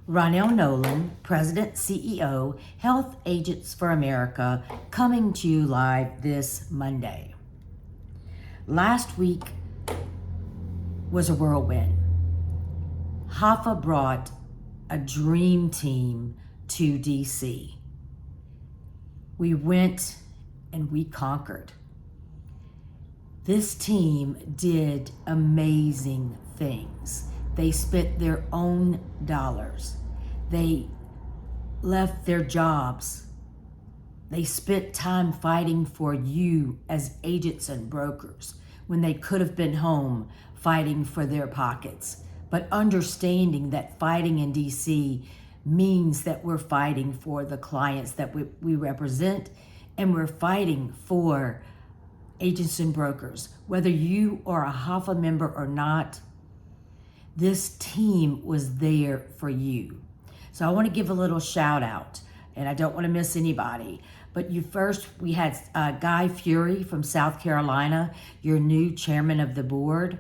Ronell Nolan, President, CEO, Health Agents for America, coming to you live this Monday. Last week was a whirlwind. HAFA brought a dream team to DC. We went and we conquered. This team did amazing things. They spent their own dollars. They left their jobs. They spent time fighting for you as agents and brokers when they could have been home fighting for their pockets. But understanding that fighting in DC means that we're fighting for the clients that we represent, and we're fighting for agents and brokers. Whether you are a HAFA member or not, this team was there for you. So I want to give a little shout out, and I don't want to miss anybody. But we had Guy Fury from South Carolina, your new chairman of the board.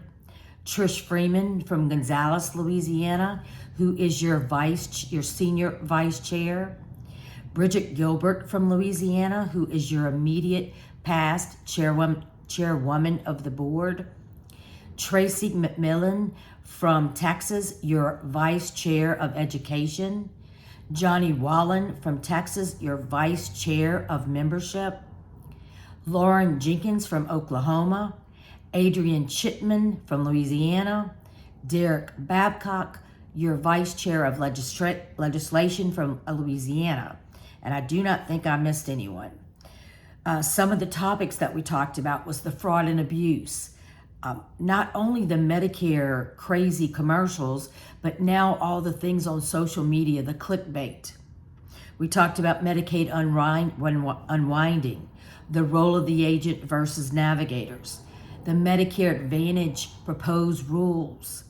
Trish Freeman from Gonzales, Louisiana, who is your senior vice chair. Bridget Gilbert from Louisiana, who is your immediate past chairwoman of the board. Tracy McMillan from Texas, your vice chair of education. Johnny Wallen from Texas, your vice chair of membership. Lauren Jenkins from Oklahoma. Adrian Chitman from Louisiana. Derek Babcock, your vice chair of legislation from Louisiana. And I do not think I missed anyone. Some of the topics that we talked about was the fraud and abuse. Not only the Medicare crazy commercials, but now all the things on social media, the clickbait. We talked about Medicaid unwinding, the role of the agent versus navigators, the Medicare Advantage proposed rules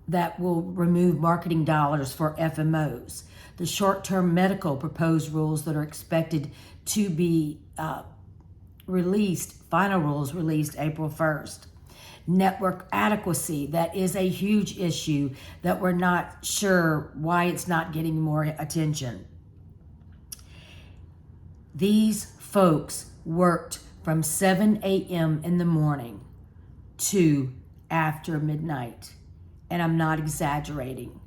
that will remove marketing dollars for FMOs, the short-term medical proposed rules that are expected to be final rules released April 1st. Network adequacy, that is a huge issue that we're not sure why it's not getting more attention. These folks worked from 7 a.m. in the morning to after midnight. And I'm not exaggerating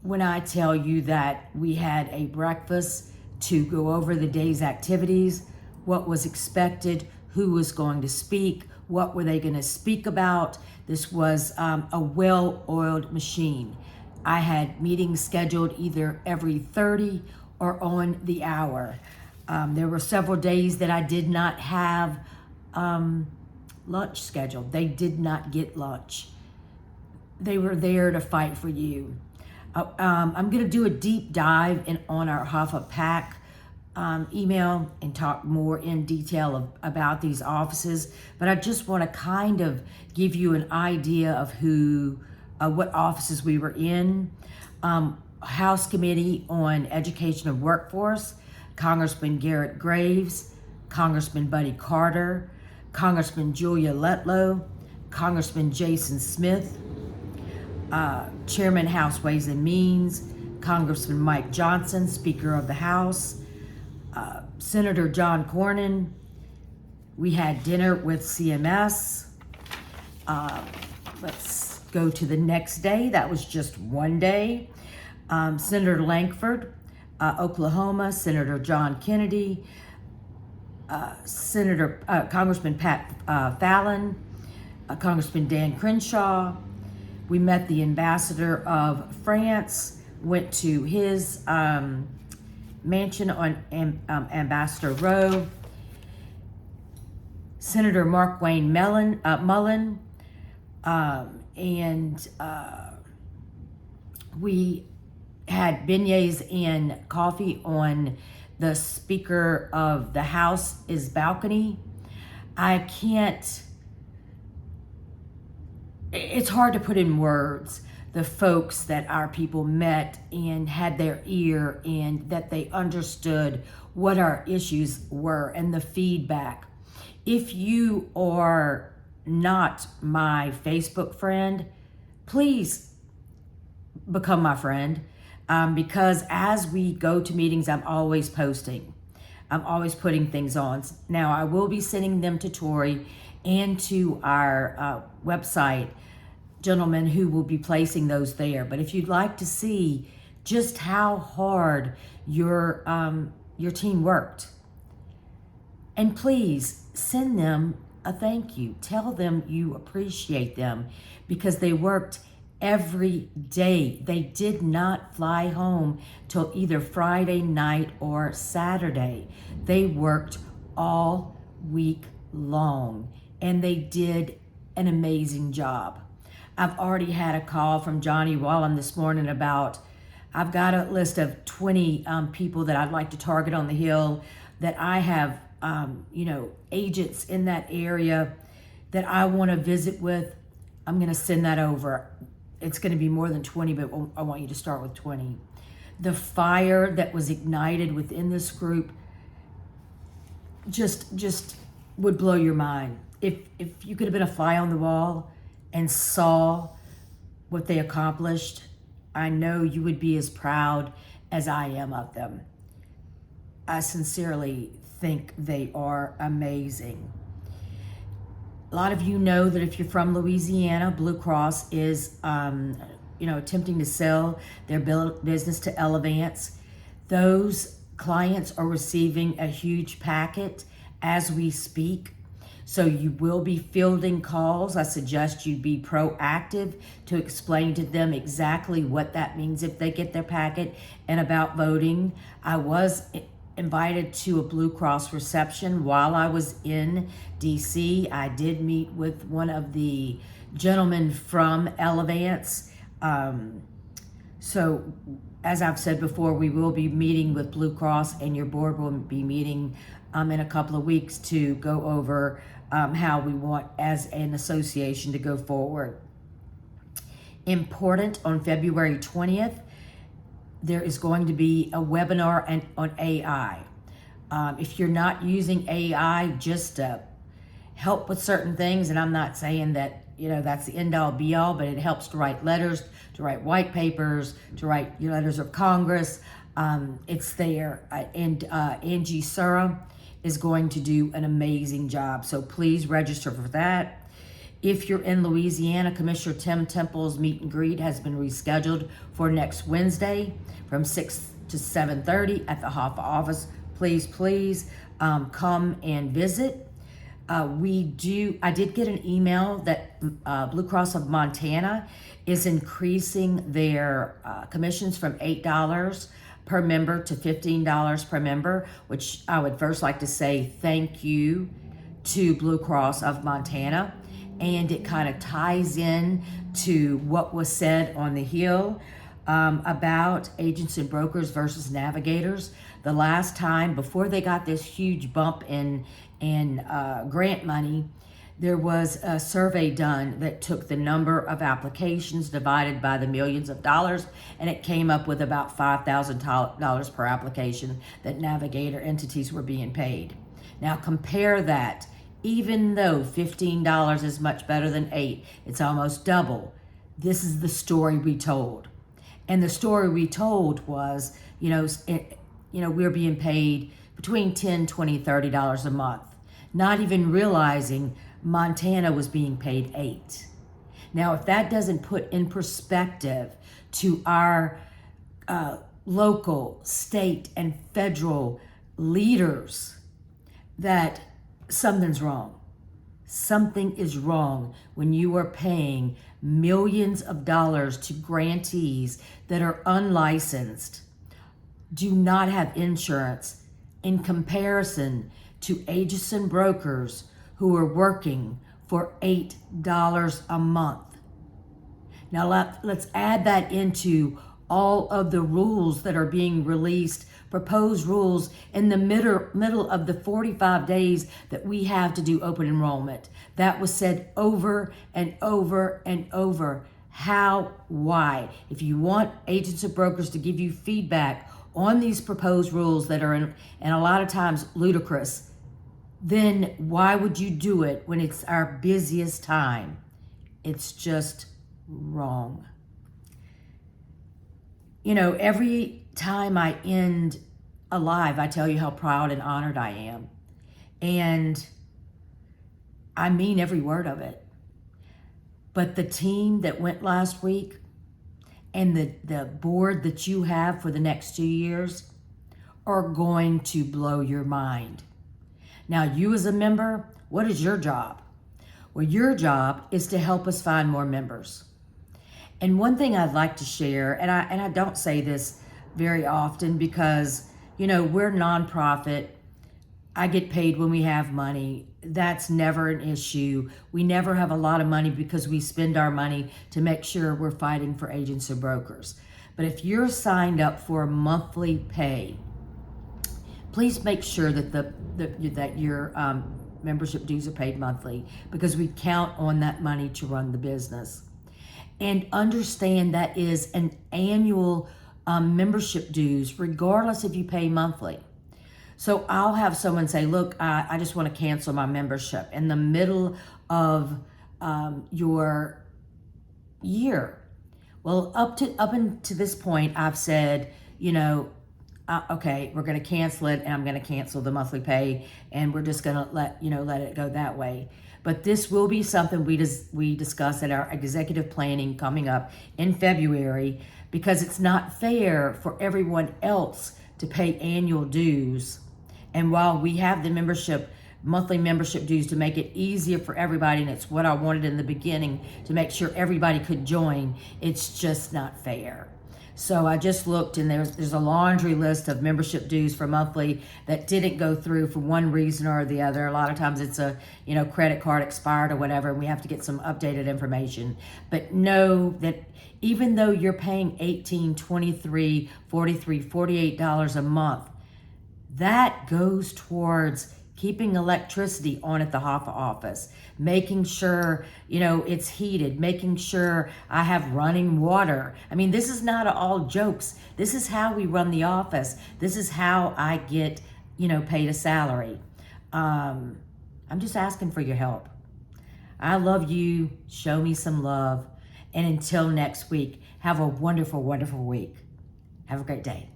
when I tell you that we had a breakfast to go over the day's activities, what was expected, who was going to speak, what were they going to speak about. This was a well-oiled machine. I had meetings scheduled either every 30 or on the hour. There were several days that I did not have lunch scheduled. They did not get lunch. They were there to fight for you. I'm going to do a deep dive on our HAFA PAC email and talk more in detail about these offices, but I just want to kind of give you an idea of what offices we were in. House Committee on Education of Workforce, Congressman Garrett Graves, Congressman Buddy Carter, Congressman Julia Letlow, Congressman Jason Smith, Chairman House Ways and Means, Congressman Mike Johnson, Speaker of the House, Senator John Cornyn. We had dinner with CMS. Let's go to the next day. That was just one day. Senator Lankford, Oklahoma, Senator John Kennedy, Congressman Pat Fallon, Congressman Dan Crenshaw. We met the ambassador of France, went to his mansion on Ambassador Row. Senator Mark Wayne Mullen, and we had beignets and coffee on the Speaker of the House's balcony. It's hard to put in words the folks that our people met and had their ear, and that they understood what our issues were and the feedback. If you are not my Facebook friend, please become my friend. because as we go to meetings, I'm always posting. I'm always putting things on. Now, I will be sending them to Tori and to our website gentlemen who will be placing those there. But if you'd like to see just how hard your team worked, and please send them a thank you. Tell them you appreciate them because they worked every day. They did not fly home till either Friday night or Saturday. They worked all week long and they did an amazing job. I've already had a call from Johnny Wallen this morning about, I've got a list of 20 people that I'd like to target on the Hill, that I have agents in that area that I want to visit with. I'm going to send that over. It's going to be more than 20, but I want you to start with 20. The fire that was ignited within this group just would blow your mind. If you could have been a fly on the wall and saw what they accomplished, I know you would be as proud as I am of them. I sincerely think they are amazing. A lot of you know that if you're from Louisiana, Blue Cross is attempting to sell their business to Elevance. Those clients are receiving a huge packet as we speak. So you will be fielding calls. I suggest you be proactive to explain to them exactly what that means if they get their packet and about voting. I was invited to a Blue Cross reception while I was in DC. I did meet with one of the gentlemen from Elevance. So as I've said before, we will be meeting with Blue Cross, and your board will be meeting in a couple of weeks to go over how we want as an association to go forward. Important, on February 20th, there is going to be a webinar on AI. If you're not using AI just to help with certain things, and I'm not saying that that's the end all be all, but it helps to write letters, to write white papers, to write your letters of Congress. It's there, and Angie Sura is going to do an amazing job. So please register for that. If you're in Louisiana, Commissioner Tim Temple's meet and greet has been rescheduled for next Wednesday from 6 to 7:30 at the HAFA office. Please come and visit. I did get an email that Blue Cross of Montana is increasing their commissions from $8 per member to $15 per member, which I would first like to say thank you to Blue Cross of Montana. And it kind of ties in to what was said on the Hill about agents and brokers versus navigators. The last time, before they got this huge bump in grant money, there was a survey done that took the number of applications divided by the millions of dollars, and it came up with about $5,000 per application that navigator entities were being paid. Now compare that. Even though $15 is much better than $8, it's almost double. This is the story we told. And the story we told was, we're being paid between $10, $20, $30 a month, not even realizing Montana was being paid $8. Now, if that doesn't put in perspective to our local, state, and federal leaders that something's wrong. Something is wrong when you are paying millions of dollars to grantees that are unlicensed, do not have insurance, in comparison to agents and brokers who are working for $8 a month. Now let's add that into all of the rules that are being released, proposed rules in the middle of the 45 days that we have to do open enrollment. That was said over and over and over. How? Why? If you want agents and brokers to give you feedback on these proposed rules that are and a lot of times ludicrous, then why would you do it when it's our busiest time? It's just wrong. every time I end a live, I tell you how proud and honored I am. And I mean every word of it. But the team that went last week and the board that you have for the next 2 years are going to blow your mind. Now, you as a member, what is your job? Well, your job is to help us find more members. And one thing I'd like to share, and I don't say this very often because, we're nonprofit. I get paid when we have money. That's never an issue. We never have a lot of money because we spend our money to make sure we're fighting for agents and brokers. But if you're signed up for a monthly pay, please make sure that your membership dues are paid monthly, because we count on that money to run the business. And understand that is an annual membership dues, regardless if you pay monthly. So I'll have someone say, look, I just want to cancel my membership in the middle of your year. Well, up until this point, I've said, okay, we're going to cancel it, and I'm going to cancel the monthly pay, and we're just going to let it go that way. But this will be something we discuss at our executive planning coming up in February, because it's not fair for everyone else to pay annual dues. And while we have the monthly membership dues to make it easier for everybody, and it's what I wanted in the beginning to make sure everybody could join, it's just not fair. So I just looked, and there's a laundry list of membership dues for monthly that didn't go through for one reason or the other. A lot of times it's a credit card expired or whatever, and we have to get some updated information. But know that even though you're paying $18, $23, $43, $48 a month, that goes towards keeping electricity on at the HAFA office, making sure, it's heated, making sure I have running water. I mean, this is not all jokes. This is how we run the office. This is how I get, paid a salary. I'm just asking for your help. I love you. Show me some love. And until next week, have a wonderful, wonderful week. Have a great day.